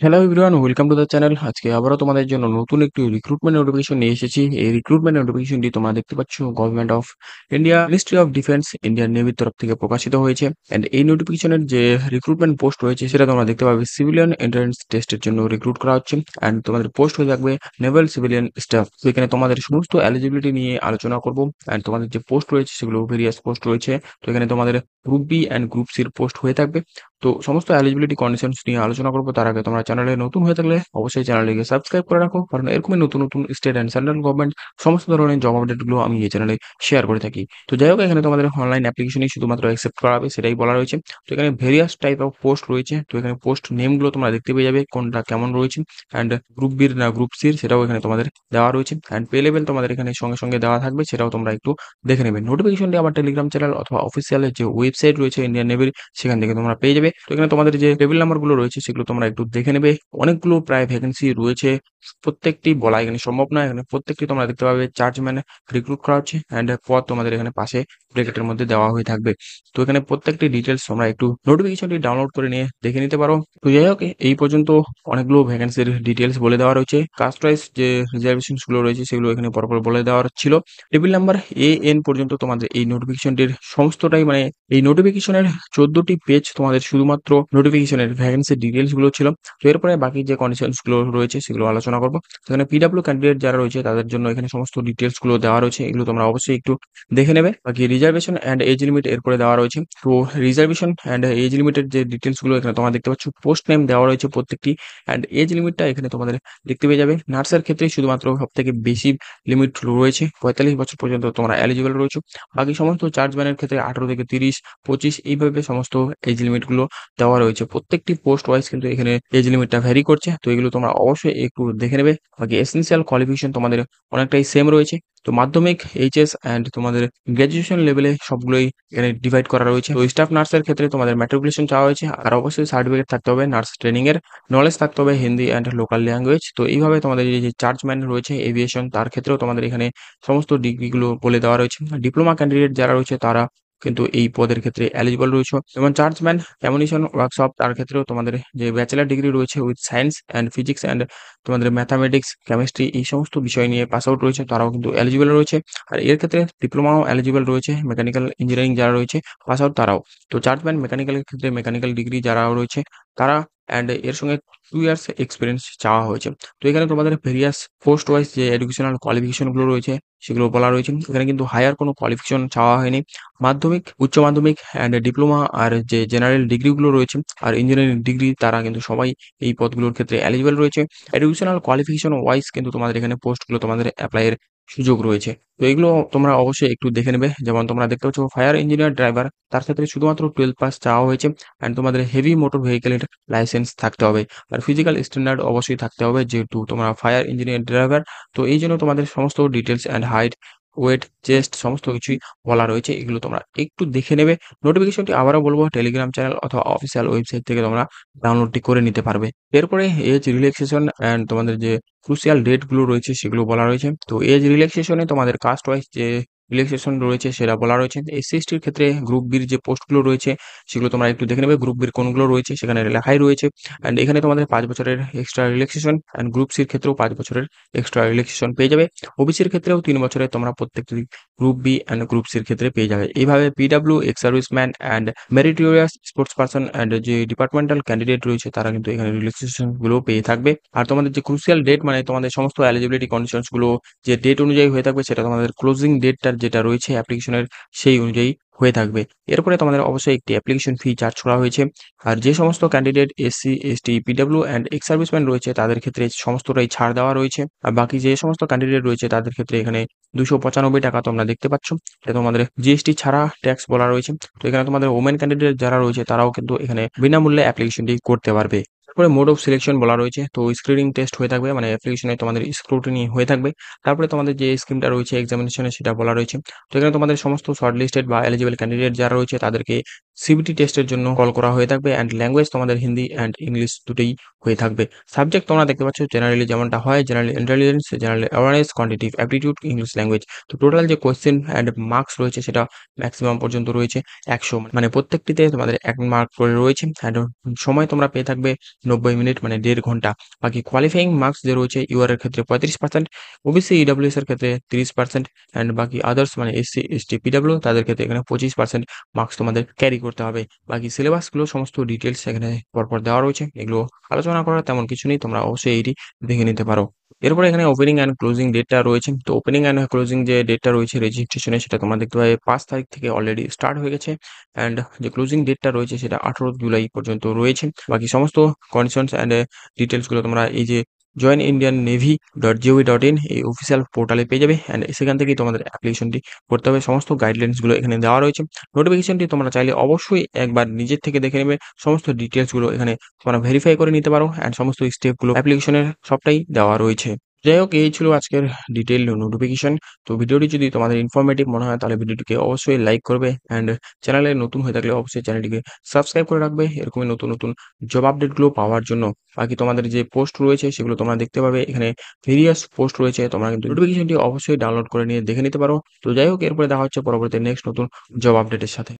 Hello everyone, welcome to the channel. আজকে আবারও তোমাদের জন্য নতুন একটি রিক্রুটমেন্ট নোটিফিকেশন নিয়ে এসেছি। এই রিক্রুটমেন্ট নোটিফিকেশনটি তোমরা দেখতে পাচ্ছ government of India ministry of defence Indian নেভির তরফ থেকে প্রকাশিত হয়েছে। অ্যান্ড এই নোটিফিকেশনের যে রিক্রুটমেন্ট পোস্ট রয়েছে সেটা তোমরা দেখতে পাবে সিভিলিয়ান এন্ট্রান্স টেস্টের জন্য রিক্রুট করা হচ্ছে। অ্যান্ড তোমাদের পোস্ট হয়ে থাকবে নেভাল সিভিলিয়ান স্টাফ। তো এখানে তোমাদের সমস্ত এলিজিবিলিটি নিয়ে আলোচনা করবো। অ্যান্ড তোমাদের যে পোস্ট রয়েছে সেগুলো ভেরিয়াস পোস্ট রয়েছে। তো এখানে তোমাদের গ্রুপ বি অ্যান্ড গ্রুপ সির পোস্ট হয়ে থাকবে। তো সমস্ত এলিজিবিলিটি কন্ডিশনস নিয়ে আলোচনা করবো। তার আগে তোমরা চ্যানেলে নতুন হয়ে থাকলে অবশ্যই চ্যানেলটিকে সাবস্ক্রাইব করে রাখো, কারণ এরকমই নতুন নতুন স্টেট অ্যান্ড সেন্ট্রাল গভর্নমেন্ট সমস্ত ধরনের জব আপডেটগুলো আমি এই চ্যানেলে শেয়ার করে থাকি। তো যাই হোক, এখানে তোমাদের অনলাইন অ্যাপ্লিকেশনই শুধুমাত্র অ্যাকসেপ্ট করা হবে সেটাই বলা রয়েছে। তো এখানে ভেরিয়াস টাইপ অফ পোস্ট রয়েছে। তো এখানে পোস্ট নেমগুলো তোমরা দেখতে পেয়ে যাবে কোনটা কেমন রয়েছে। অ্যান্ড গ্রুপ বির না গ্রুপ সির সেটাও এখানে তোমাদের দেওয়া রয়েছে। অ্যান্ড পে লেভেল তোমাদের এখানে সঙ্গে সঙ্গে দেওয়া থাকবে, সেটাও তোমরা একটু দেখে নেবে। নোটিফিকেশনটি আমার টেলিগ্রাম চ্যানেল অথবা অফিসিয়াল যে ওয়েবসাইট রয়েছে ইন্ডিয়ান নেভির, সেখান থেকে তোমরা পেয়ে যাবে। তো এখানে তোমাদের যে টেবিল নাম্বারগুলো রয়েছে সেগুলো তোমরা একটু দেখে নেবে। অনেকগুলো প্রায় ভ্যাকেন্সি রয়েছে, প্রত্যেকটি বলা এখানে সম্ভব নয়। এখানে প্রত্যেকটি তোমরা দেখতে পাবে চার্জম্যান রিক্রুট করা হচ্ছে। অ্যান্ড পদ তোমাদের এখানে পাশে ব্র্যাকেটের মধ্যে দেওয়া হয়ে থাকবে। তো এখানে প্রত্যেকটি ডিটেলস তোমরা একটু নোটিফিকেশনটি ডাউনলোড করে নিয়ে দেখে নিতে পারো। তো যাই হোক, এই পর্যন্ত অনেকগুলো ভ্যাকেন্সির ডিটেলস বলে দেওয়া রয়েছে। কাস্ট ওয়াইজ যে রিজার্ভেশনস গুলো রয়েছে সেগুলো এখানে পরপর বলে দেওয়া ছিল। টেবিল নাম্বার এন পর্যন্ত তোমাদের এই নোটিফিকেশনটির সমস্তটাই, মানে এই নোটিফিকেশনের 14টি পেজ তোমাদের শুধুমাত্র নোটিফিকেশনের ভ্যাকেন্সি ডিটেলস গুলো ছিল। তো এরপরে বাকি যে কন্ডিশনস গুলো রয়েছে সেগুলো আলোচনা করবো। এখানে পিডাব্লিউ ক্যান্ডিডেট যারা রয়েছে তাদের জন্য এখানে সমস্ত ডিটেলস গুলো দেওয়া রয়েছে, এগুলো তোমরা অবশ্যই একটু দেখে নেবে। বাকি রিজার্ভেশন অ্যান্ড এজ লিমিট এরপরে দেওয়া রয়েছে। তো রিজার্ভেশন অ্যান্ড এজ লিমিটের যে ডিটেলস গুলো এখানে তোমরা দেখতে পাচ্ছ, পোস্ট নেম দেওয়া রয়েছে প্রত্যেকটি। অ্যান্ড এজ লিমিটটা এখানে তোমাদের দেখতে পেয়ে যাবে। নার্সের ক্ষেত্রে শুধুমাত্র সব থেকে বেশি লিমিট রয়েছে, 45 বছর পর্যন্ত তোমরা এলিজিবল রয়েছে। বাকি সমস্ত চার্জম্যানের ক্ষেত্রে 18 থেকে 30, 25 এইভাবে সমস্ত এজ লিমিট গুলো দেওয়া রয়েছে। প্রত্যেকটি পোস্ট ওয়াইজ কিন্তু এখানে এজ লিমিটটা ভ্যারি করছে। তো এগুলো তোমরা অবশ্যই একটু দেখে নেবে। বাকি এসেনশিয়াল কোয়ালিফিকেশন তোমাদের অনেকটাই সেম রয়েছে। তো মাধ্যমিক, এইচএস অ্যান্ড তোমাদের গ্র্যাজুয়েশন লেভেলে সবগুলোই এখানে ডিভাইড করা রয়েছে। তো স্টাফ নার্সের ক্ষেত্রে তোমাদের ম্যাট্রিকুলেশন চাওয়া হয়েছে, আর অবশ্যই সার্টিফিকেট থাকতে হবে, নার্স ট্রেনিং এর নলেজ থাকতে হবে, হিন্দি অ্যান্ড লোকাল ল্যাঙ্গুয়েজ। তো এইভাবে তোমাদের এই যে চার্জম্যান রয়েছে এভিয়েশন, তার ক্ষেত্রেও তোমাদের এখানে সমস্ত ডিগ্রিগুলো বলে দেওয়া রয়েছে। ডিপ্লোমা ক্যান্ডিডেট যারা রয়েছে তারা কিন্তু এই পদের ক্ষেত্রে এলিজিবল রয়েছে। যেমন চার্জম্যান অ্যামুনিশন ওয়ার্কশপ, তার ক্ষেত্রেও তোমাদের যে ব্যাচেলার ডিগ্রি রয়েছে with science and physics and তোমাদের ম্যাথামেটিক্স, কেমিস্ট্রি এই সমস্ত বিষয় নিয়ে পাস আউট রয়েছে, তারাও কিন্তু এলিজিবল রয়েছে। আর এর ক্ষেত্রে ডিপ্লোমাও এলিজিবল রয়েছে, মেকানিক্যাল ইঞ্জিনিয়ারিং যারা রয়েছে পাস আউট তারাও। তো চার্জম্যান মেকানিক্যালের ক্ষেত্রে মেকানিক্যাল ডিগ্রি যারা রয়েছে তারা, অ্যান্ড এর সঙ্গে 2 ইয়ার্স এক্সপিরিয়েন্স চাওয়া হয়েছে। তো এখানে তোমাদের ভেরিয়াস পোস্ট ওয়াইজ যে এডুকেশনাল কোয়ালিফিকেশন গুলো রয়েছে সেগুলো বলা রয়েছে। এখানে কিন্তু হায়ার কোনো কোয়ালিফিকেশন চাওয়া হয়নি। মাধ্যমিক, উচ্চ মাধ্যমিক অ্যান্ড ডিপ্লোমা আর যে জেনারেল ডিগ্রিগুলো রয়েছে আর ইঞ্জিনিয়ারিং ডিগ্রি, তারা কিন্তু সবাই এই পদগুলোর ক্ষেত্রে এলিজিবল রয়েছে। এডুকেশনাল কোয়ালিফিকেশন ওয়াইজ কিন্তু তোমাদের এখানে পোস্টগুলো তোমাদের এপ্লাইয়ের সুযোগ রয়েছে। তো এগুলো তোমরা অবশ্যই একটু দেখে নেবে। যেমন তোমরা দেখতে পাচ্ছ ফায়ার ইঞ্জিনিয়ার ড্রাইভার, তার ক্ষেত্রে শুধুমাত্র 12 পাস চাওয়া হয়েছে। অ্যান্ড তোমাদের হেভি মোটর ভেহিকেলের লাইসেন্স থাকতে হবে, আর ফিজিক্যাল স্ট্যান্ডার্ড অবশ্যই থাকতে হবে, যেহেতু তোমরা ফায়ার ইঞ্জিনিয়ার ড্রাইভার। তো এই জন্য তোমাদের সমস্ত details and height, weight, chest সমস্ত কিছুই বলা রয়েছে, এগুলো তোমরা একটু দেখে নেবে। নোটিফিকেশনটি আবারও বলবো টেলিগ্রাম চ্যানেল অথবা অফিসিয়াল ওয়েবসাইট থেকে তোমরা ডাউনলোডটি করে নিতে পারবে। এরপরে এজ রিল্যাক্সেশন অ্যান্ড তোমাদের যে ক্রুশিয়াল ডেট গুলো রয়েছে সেগুলো বলা রয়েছে। তো এজ রিল্যাক্সেশনে তোমাদের কাস্ট ওয়াইজ যে রিল্যাক্সেশন রয়েছে সেটা বলা রয়েছে। এসসি এসটির ক্ষেত্রে গ্রুপ বির যে পোস্টগুলো রয়েছে সেগুলো তোমরা একটু দেখে নেবে। গ্রুপ বির কোনগুলো রয়েছে সেখানে লেখাই রয়েছে। অ্যান্ড এখানে তোমাদের 5 বছরের এক্সট্রা রিল্যাক্সেশন, অ্যান্ড গ্রুপ সির ক্ষেত্রেও 5 বছরের এক্সট্রা রিল্যাক্সেশন পেয়ে যাবে। ওবিসির ক্ষেত্রেও 3 বছরের তোমরা প্রত্যেকটি গ্রুপ বি অ্যান্ড গ্রুপ সির ক্ষেত্রে পেয়ে যাবে। এইভাবে PW, ex serviceman and meritorious sports person and যে ডিপার্টমেন্টাল ক্যান্ডিডেট রয়েছে তারা কিন্তু এখানে রিল্যাক্সেশন গুলো পেয়ে থাকবে। আর তোমাদের যে ক্রুশিয়াল ডেট, মানে তোমাদের সমস্ত এলিজিবিলিটি কন্ডিশনস গুলো যে ডেট অনুযায়ী হয়ে থাকবে, সেটা তোমাদের ক্লোজিং ডেটটার যেটা রয়েছে অ্যাপ্লিকেশনের সেই অনুযায়ী হয়ে থাকবে। এরপরে তোমাদের অবশ্যই একটি অ্যাপ্লিকেশন ফি চার্জ করা হয়েছে। আর যে সমস্ত candidate SC, ST, PW and ex serviceman রয়েছে তাদের ক্ষেত্রে সমস্তটাই ছাড় দেওয়া রয়েছে। আর বাকি যে সমস্ত ক্যান্ডিডেট রয়েছে তাদের ক্ষেত্রে এখানে 295 টাকা তোমরা দেখতে পাচ্ছ, এটা তোমাদের জিএসটি ছাড়া ট্যাক্স বলা রয়েছে। তো এখানে তোমাদের ওমেন ক্যান্ডিডেট যারা রয়েছে তারাও কিন্তু এখানে বিনামূল্যে অ্যাপ্লিকেশনটি করতে পারবে। তারপরে মোড অফ সিলেকশন বলা রয়েছে। তো স্ক্রিনিং টেস্ট হয়ে থাকবে, মানে অ্যাপ্লিকেশনে তোমাদের স্ক্রুটিনি হয়ে থাকবে। তারপরে তোমাদের যে স্কিমটা রয়েছে এক্সামিনেশনে সেটা বলা রয়েছে। তো এখানে তোমাদের সমস্ত শর্ট লিস্টেড বা এলিজিবল ক্যান্ডিডেট যারা রয়েছে তাদেরকে সিবিটি টেস্টের জন্য কল করা হয়ে থাকবে অ্যান্ড ল্যাঙ্গুয়েজ তোমাদের হিন্দি অ্যান্ড ইংলিশ দুটোই হয়ে থাকবে। সাবজেক্ট তোমরা দেখতে পাচ্ছ জেনারেলি যেমনটা হয়, general intelligence, general awareness, quantitative aptitude, English language. তো টোটাল যে কোয়েশ্চেন অ্যান্ড মার্কস রয়েছে সেটা ম্যাক্সিমাম পর্যন্ত রয়েছে 100, মানে প্রত্যেকটিতে তোমাদের 1 মার্ক করে রয়েছে অ্যান্ড সময় তোমরা পেয়ে থাকবে 90 মিনিট, মানে 1.5 ঘন্টা। বাকি কোয়ালিফাইং মার্কস যে রয়েছে ইউআর এর ক্ষেত্রে 35%, ওবিসি ইডব্লিউএস এর ক্ষেত্রে 30% অ্যান্ড বাকি আদার্স মানে এসসি এসটি পিডব্লিউ তাদের ক্ষেত্রে এখানে 25% মার্কস তোমাদের ক্যারি করতে হবে। বাকি সিলেবাসগুলো সমস্ত ডিটেলস এখানে পরপর দেওয়া রয়েছে, এগুলো আলোচনা করার তেমন কিছু নেই, তোমরা অবশ্যই এটি দেখে নিতে পারো। এরপরে এখানে ওপেনিং অ্যান্ড ক্লোজিং ডেটটা রয়েছে। তো ওপেনিং অ্যান্ড ক্লোজিং যে ডেটটা রয়েছে রেজিস্ট্রেশনে সেটা তোমরা দেখতে পাবে 5 তারিখ থেকে অলরেডি স্টার্ট হয়ে গেছে অ্যান্ড যে ক্লোজিং ডেটটা রয়েছে সেটা 18 জুলাই পর্যন্ত রয়েছে। বাকি সমস্ত কন্ডিশনস অ্যান্ড ডিটেলসগুলো তোমরা এই যে joinindiannavy.gov.in এই অফিসিয়াল পোর্টালে পেয়ে যাবে অ্যান্ড সেখান থেকেই তোমাদের অ্যাপ্লিকেশনটি করতে হবে। সমস্ত গাইডলাইন্সগুলো এখানে দেওয়া রয়েছে। নোটিফিকেশনটি তোমরা চাইলে অবশ্যই একবার নিজের থেকে দেখে নেবে, সমস্ত ডিটেলসগুলো এখানে তোমরা ভেরিফাই করে নিতে পারো অ্যান্ড সমস্ত স্টেপগুলো অ্যাপ্লিকেশনের সবটাই দেওয়া রয়েছে। যাই হোক, এই ছিল আজকের ডিটেইল নোটিফিকেশন। তো ভিডিওটি যদি তোমাদের ইনফরমেটিভ মনে হয় তাহলে ভিডিওটিকে অবশ্যই লাইক করবে অ্যান্ড চ্যানেলে নতুন হয়ে থাকলে অবশ্যই চ্যানেলটিকে সাবস্ক্রাইব করে রাখবে এরকমই নতুন নতুন জব আপডেটগুলো পাওয়ার জন্য। বাকি তোমাদের যে পোস্ট রয়েছে সেগুলো তোমরা দেখতে পাবে, এখানে ভেরিয়াস পোস্ট রয়েছে, তোমরা কিন্তু নোটিফিকেশনটি অবশ্যই ডাউনলোড করে নিয়ে দেখে নিতে পারো। তো যাই হোক, এরপরে দেখা হচ্ছে পরবর্তী নেক্সট নতুন জব আপডেটের সাথে।